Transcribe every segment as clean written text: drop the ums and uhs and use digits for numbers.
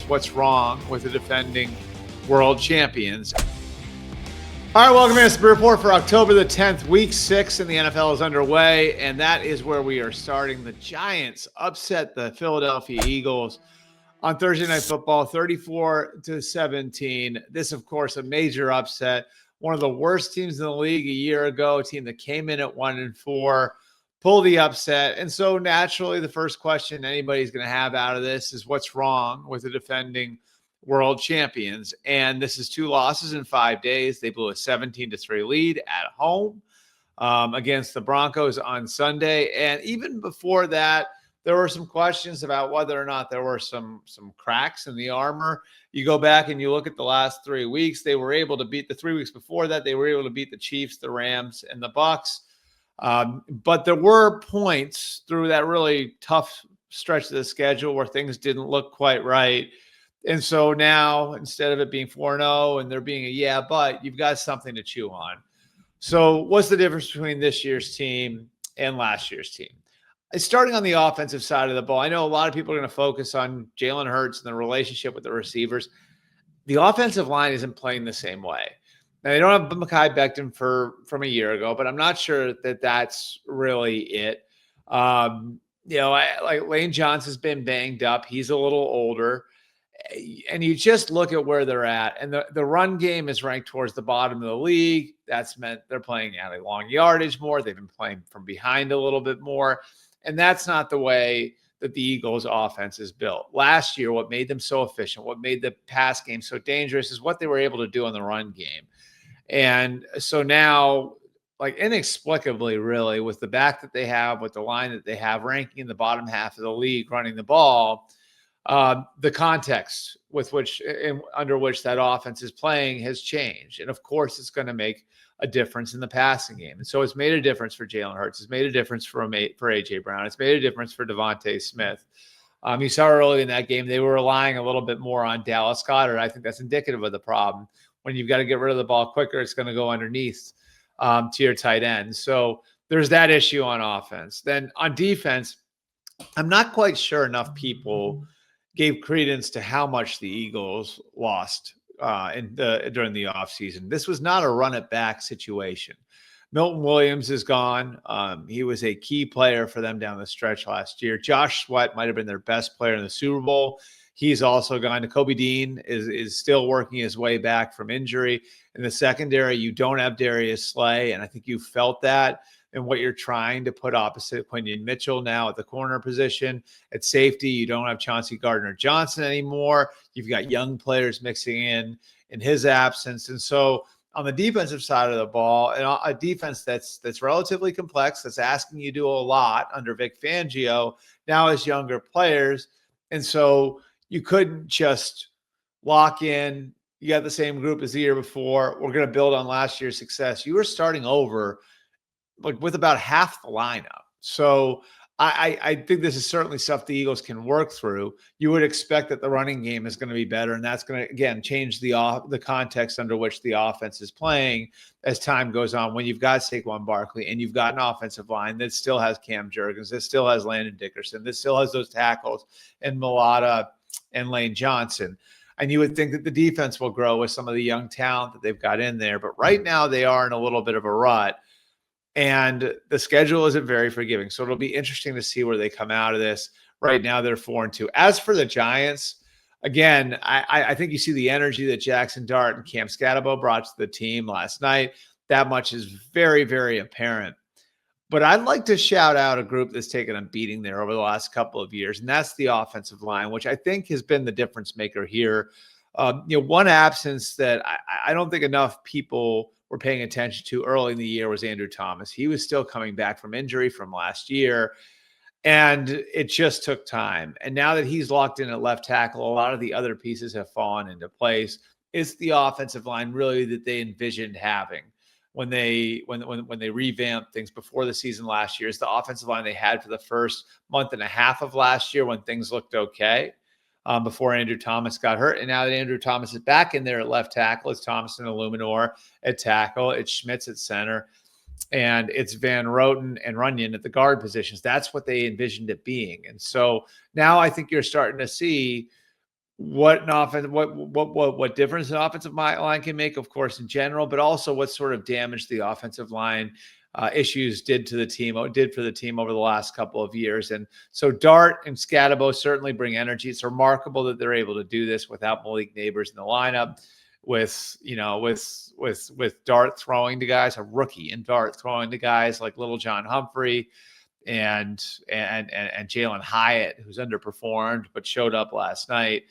what's wrong with the defending world champions. All right, welcome to the report for October the 10th. Week 6 in the NFL is underway, and that is where we are starting. The Giants upset the Philadelphia Eagles on Thursday Night Football, 34-17. This, of course, a major upset. One of the worst teams in the league a year ago, a team that came in at 1-4, pulled the upset. And so naturally, the first question anybody's going to have out of this is what's wrong with the defending world champions. And this is 2 losses in 5 days. They blew a 17-3 lead at home against the Broncos on Sunday. And even before that, there were some questions about whether or not there were some cracks in the armor. You go back and you look at the last 3 weeks, they were able to beat the 3 weeks before that. They were able to beat the Chiefs, the Rams, and the Bucks. But there were points through that really tough stretch of the schedule where things didn't look quite right. And so now, instead of it being 4-0 and there being a but you've got something to chew on. So what's the difference between this year's team and last year's team? It's starting on the offensive side of the ball. I know a lot of people are going to focus on Jalen Hurts and the relationship with the receivers. The offensive line isn't playing the same way. Now, they don't have Mekhi Becton from a year ago, but I'm not sure that that's really it. Like Lane Johnson's been banged up. He's a little older. And you just look at where they're at. And the run game is ranked towards the bottom of the league. That's meant they're playing at a long yardage more. They've been playing from behind a little bit more. And that's not the way that the Eagles offense is built. Last year, what made them so efficient, what made the pass game so dangerous is what they were able to do in the run game. And so now, like inexplicably, really, with the back that they have, with the line that they have, ranking in the bottom half of the league, running the ball, the context under which that offense is playing has changed. And of course, it's going to make a difference in the passing game. And so it's made a difference for Jalen Hurts. It's made a difference for A.J. Brown. It's made a difference for Devontae Smith. You saw early in that game, they were relying a little bit more on Dallas Goedert. I think that's indicative of the problem. When you've got to get rid of the ball quicker, it's going to go underneath to your tight end. So there's that issue on offense. Then on defense, I'm not quite sure enough people gave credence to how much the Eagles lost during the offseason. This was not a run-it-back situation. Milton Williams is gone. He was a key player for them down the stretch last year. Josh Sweat might have been their best player in the Super Bowl. He's also gone. Kobe Dean is still working his way back from injury. In the secondary, you don't have Darius Slay, and I think you felt that in what you're trying to put opposite Quinion Mitchell now at the corner position. At safety, you don't have Chauncey Gardner-Johnson anymore. You've got young players mixing in his absence. And so on the defensive side of the ball, and a defense that's relatively complex, that's asking you to do a lot under Vic Fangio, now has younger players. And so you couldn't just lock in, you got the same group as the year before, we're going to build on last year's success. You were starting over with about half the lineup. So I think this is certainly stuff the Eagles can work through. You would expect that the running game is going to be better, and that's going to, again, change the context under which the offense is playing as time goes on. When you've got Saquon Barkley and you've got an offensive line that still has Cam Jurgens, that still has Landon Dickerson, that still has those tackles and Mulata and Lane Johnson. And you would think that the defense will grow with some of the young talent that they've got in there. But right now they are in a little bit of a rut. And the schedule isn't very forgiving. So it'll be interesting to see where they come out of this. Right now, they're 4-2. As for the Giants, again, I think you see the energy that Jackson Dart and Cam Scatabo brought to the team last night. That much is very, very apparent. But I'd like to shout out a group that's taken a beating there over the last couple of years, and that's the offensive line, which I think has been the difference maker here. One absence that I don't think enough people were paying attention to early in the year was Andrew Thomas. He was still coming back from injury from last year, and it just took time. And now that he's locked in at left tackle, a lot of the other pieces have fallen into place. It's the offensive line really that they envisioned having when they revamped things before the season last year. It's the offensive line they had for the first month and a half of last year when things looked okay. Before Andrew Thomas got hurt. And now that Andrew Thomas is back in there at left tackle, it's Thomas and Illuminor at tackle, it's Schmitz at center, and it's Van Roten and Runyon at the guard positions. That's what they envisioned it being. And so now I think you're starting to see what an offense, what difference an offensive line can make, of course, in general, but also what sort of damage the offensive line issues did for the team over the last couple of years. And so Dart and Scatabo certainly bring energy. It's remarkable that they're able to do this without Malik Neighbors in the lineup, with Dart throwing to guys, a rookie in Dart throwing to guys like Little John Humphrey and Jalen Hyatt, who's underperformed but showed up last night.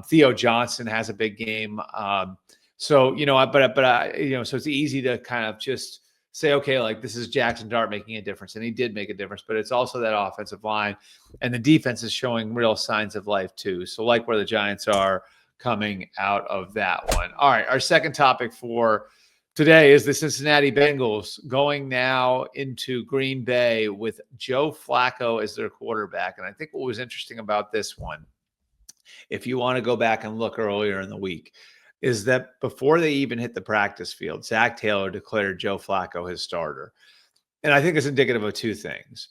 Theo Johnson has a big game. So it's easy to kind of just say, okay, like this is Jackson Dart making a difference, and he did make a difference, but it's also that offensive line, and the defense is showing real signs of life too. So like where the Giants are coming out of that one. All right, our second topic for today is the Cincinnati Bengals going now into Green Bay with Joe Flacco as their quarterback. And I think what was interesting about this one, if you want to go back and look earlier in the week, is that before they even hit the practice field, Zach Taylor declared Joe Flacco his starter. And I think it's indicative of two things.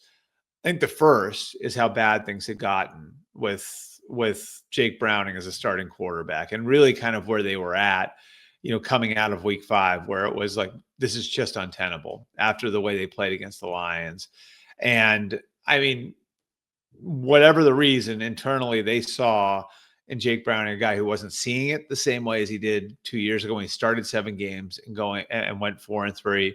I think the first is how bad things had gotten with Jake Browning as a starting quarterback, and really kind of where they were at, coming out of week 5, where it was like, this is just untenable after the way they played against the Lions. And I mean, whatever the reason, internally they saw in Jake Browning a guy who wasn't seeing it the same way as he did 2 years ago when he started 7 games and went 4-3,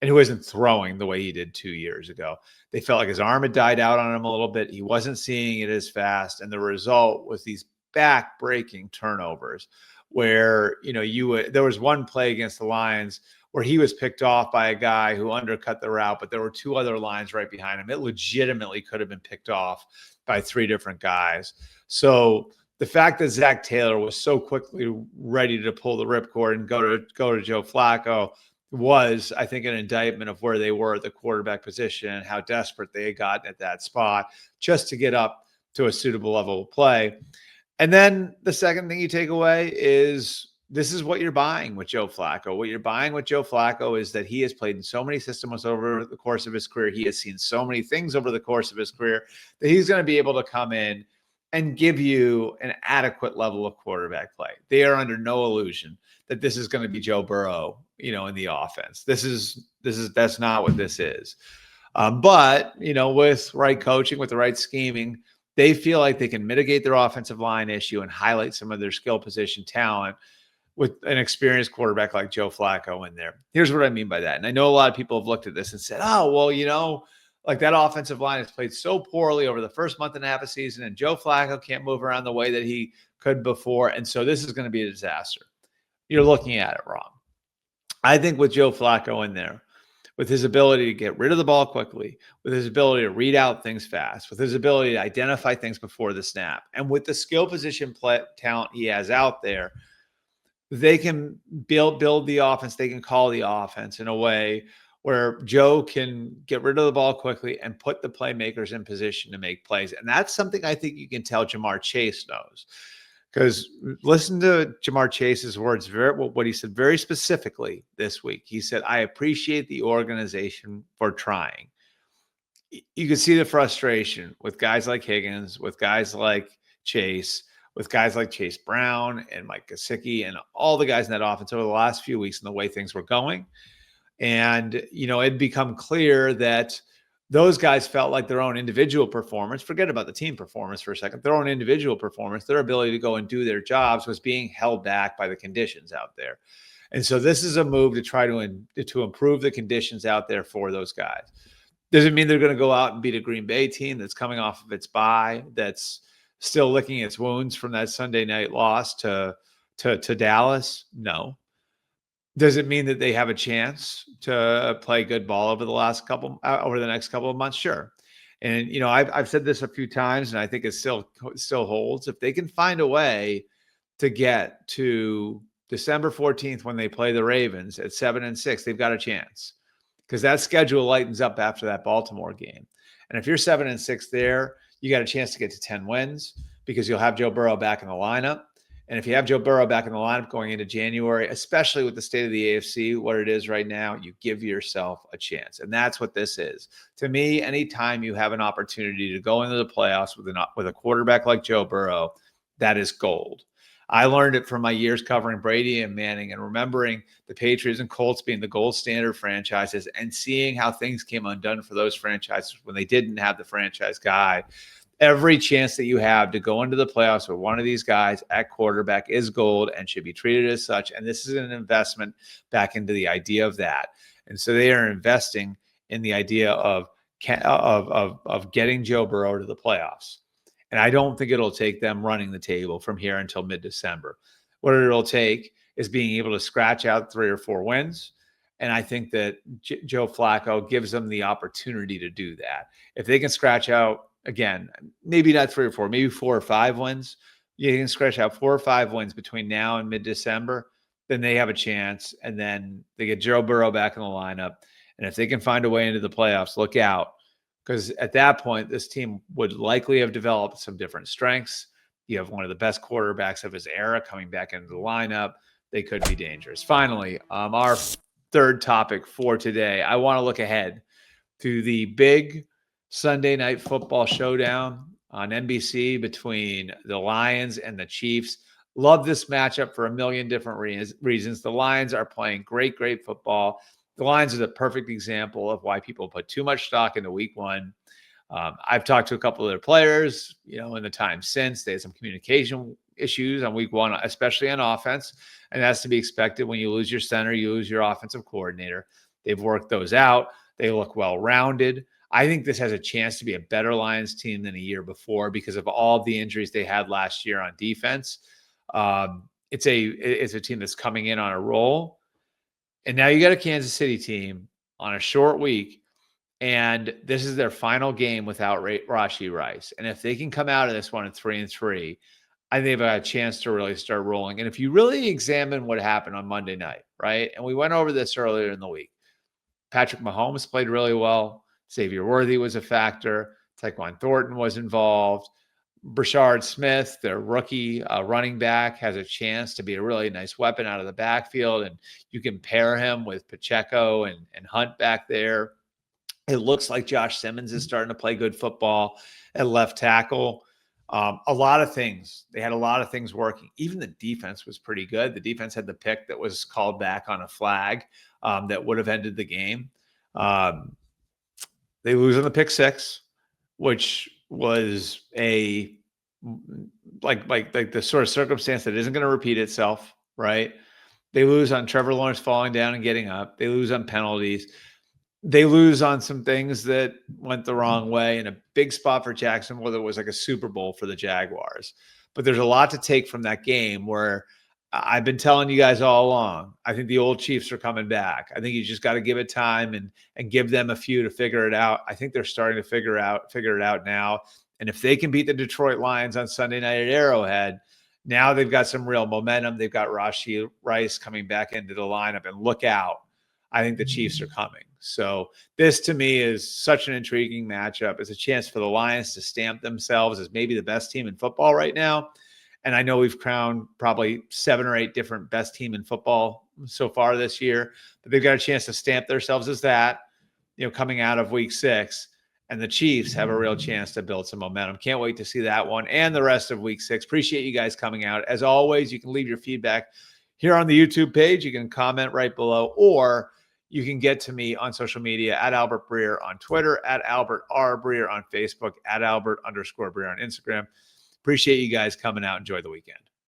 and who isn't throwing the way he did 2 years ago. They felt like his arm had died out on him a little bit. He wasn't seeing it as fast. And the result was these back-breaking turnovers where, there was one play against the Lions where he was picked off by a guy who undercut the route, but there were 2 other lines right behind him. It legitimately could have been picked off by 3 different guys. So the fact that Zach Taylor was so quickly ready to pull the ripcord and go to Joe Flacco was, I think, an indictment of where they were at the quarterback position and how desperate they had gotten at that spot just to get up to a suitable level of play. And then the second thing you take away is this is what you're buying with Joe Flacco. What you're buying with Joe Flacco is that he has played in so many systems over the course of his career. He has seen so many things over the course of his career that he's going to be able to come in and give you an adequate level of quarterback play. They are under no illusion that this is going to be Joe Burrow, in the offense. That's not what this is. But with right coaching, with the right scheming, they feel like they can mitigate their offensive line issue and highlight some of their skill position talent with an experienced quarterback like Joe Flacco in there. Here's what I mean by that. And I know a lot of people have looked at this and said, oh, well, like that offensive line has played so poorly over the first month and a half of season, and Joe Flacco can't move around the way that he could before. And so this is going to be a disaster. You're looking at it wrong. I think with Joe Flacco in there, with his ability to get rid of the ball quickly, with his ability to read out things fast, with his ability to identify things before the snap, and with the skill position talent he has out there, they can build the offense. They can call the offense in a way where Joe can get rid of the ball quickly and put the playmakers in position to make plays. And that's something I think you can tell Jamar Chase knows. Because listen to Jamar Chase's words, what he said very specifically this week. He said, I appreciate the organization for trying. You can see the frustration with guys like Higgins, with guys like Chase, with guys like Chase Brown and Mike Gesicki and all the guys in that offense over the last few weeks and the way things were going. And, it'd become clear that those guys felt like their own individual performance, forget about the team performance for a second, their own individual performance, their ability to go and do their jobs was being held back by the conditions out there. And so this is a move to try to improve the conditions out there for those guys. Doesn't mean they're going to go out and beat a Green Bay team that's coming off of its bye, that's still licking its wounds from that Sunday night loss to Dallas. No. Does it mean that they have a chance to play good ball over the next couple of months? Sure. And, I've said this a few times, and I think it still holds. If they can find a way to get to December 14th when they play the Ravens at 7-6, they've got a chance, because that schedule lightens up after that Baltimore game. And if you're 7-6 there, you got a chance to get to 10 wins because you'll have Joe Burrow back in the lineup. And if you have Joe Burrow back in the lineup going into January, especially with the state of the AFC, what it is right now, you give yourself a chance. And that's what this is. To me, anytime you have an opportunity to go into the playoffs with a quarterback like Joe Burrow, that is gold. I learned it from my years covering Brady and Manning and remembering the Patriots and Colts being the gold standard franchises and seeing how things came undone for those franchises when they didn't have the franchise guy. Every chance that you have to go into the playoffs with one of these guys at quarterback is gold and should be treated as such. And this is an investment back into the idea of that. And so they are investing in the idea of getting Joe Burrow to the playoffs. And I don't think it'll take them running the table from here until mid-December. What it'll take is being able to scratch out 3 or 4 wins. And I think that Joe Flacco gives them the opportunity to do that. If they can scratch out, again, maybe not 3 or 4, maybe 4 or 5 wins, you can scratch out 4 or 5 wins between now and mid-December, then they have a chance. And then they get Joe Burrow back in the lineup. And if they can find a way into the playoffs, look out. Because at that point, this team would likely have developed some different strengths. You have one of the best quarterbacks of his era coming back into the lineup. They could be dangerous. Finally, our third topic for today, I want to look ahead to the big Sunday night football showdown on NBC between the Lions and the Chiefs. Love this matchup for a million different reasons. The Lions are playing great football. The Lions are the perfect example of why people put too much stock into week 1. I've talked to a couple of their players, in the time since. They had some communication issues on week 1, especially on offense. And that's to be expected. When you lose your center, you lose your offensive coordinator. They've worked those out. They look well-rounded. I think this has a chance to be a better Lions team than a year before because of all of the injuries they had last year on defense. It's a team that's coming in on a roll. And now you got a Kansas City team on a short week, and this is their final game without Rashee Rice. And if they can come out of this one at 3-3, I think they've got a chance to really start rolling. And if you really examine what happened on Monday night, right? And we went over this earlier in the week. Patrick Mahomes played really well. Xavier Worthy was a factor. Tyquan Thornton was involved. Brashard Smith, their rookie running back, has a chance to be a really nice weapon out of the backfield, and you can pair him with Pacheco and Hunt back there. It looks like Josh Simmons is starting to play good football at left tackle. A lot of things. They had a lot of things working. Even the defense was pretty good. The defense had the pick that was called back on a flag that would have ended the game. They lose on the pick 6, which was a like the sort of circumstance that isn't going to repeat itself, right? They lose on Trevor Lawrence falling down and getting up. They lose on penalties. They lose on some things that went the wrong way in a big spot for Jacksonville. That was like a Super Bowl for the Jaguars. But there's a lot to take from that game where I've been telling you guys all along, I think the old Chiefs are coming back. I think you just got to give it time and give them a few to figure it out. I think they're starting to figure it out now. And if they can beat the Detroit Lions on Sunday night at Arrowhead, now they've got some real momentum. They've got Rashee Rice coming back into the lineup, and look out. I think the Chiefs are coming. So this, to me, is such an intriguing matchup. It's a chance for the Lions to stamp themselves as maybe the best team in football right now. And I know we've crowned probably 7 or 8 different best team in football so far this year, but they've got a chance to stamp themselves as that, coming out of week 6. And the Chiefs have a real chance to build some momentum. Can't wait to see that one and the rest of week 6. Appreciate you guys coming out. As always, you can leave your feedback here on the YouTube page. You can comment right below, or you can get to me on social media at Albert Breer on Twitter, at Albert R. Breer on Facebook, at Albert_Breer on Instagram. Appreciate you guys coming out. Enjoy the weekend.